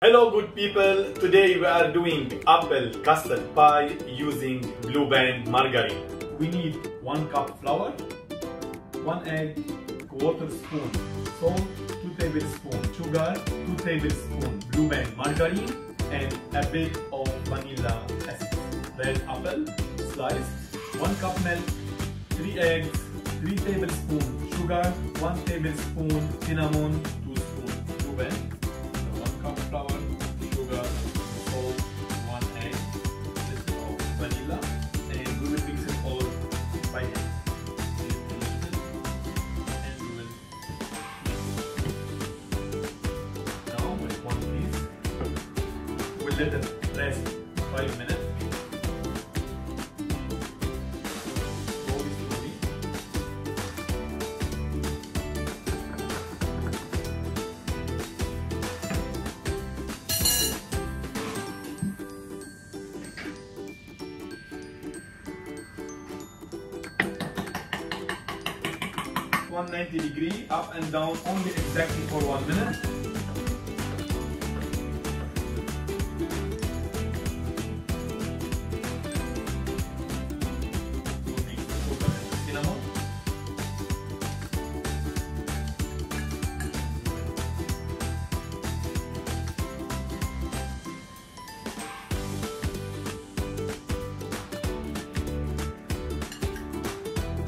Hello good people, today we are doing apple custard pie using Blue Band margarine. We need 1 cup flour, 1 egg, 1/4 spoon salt, 2 tablespoons sugar, 2 tablespoons Blue Band margarine, and a bit of vanilla essence. Red apple sliced, 1 cup milk, 3 eggs, 3 tablespoons sugar, 1 tablespoon cinnamon, 2 spoons Blue Band. 1 cup flour, sugar, salt, 1 egg, little of vanilla, and we will mix it all by hand. And we will now with 1 piece. We'll let it rest 5 minutes. Slowly. 190 degree up and down only exactly for 1 minute. We'll mix the sugar and the cinnamon.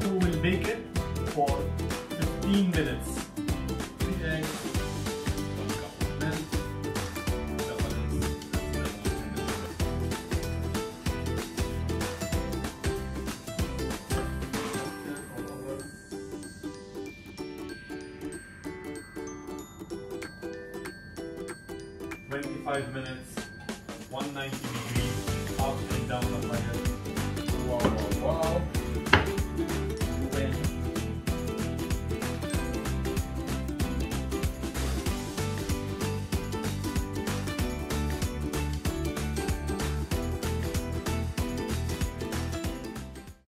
So we'll bake it for 15 minutes. 3 eggs, 1 cup of milk, the balance, cinnamon and the sugar. 25 minutes, 190 degrees, up and down the fire. Wow, wow, wow.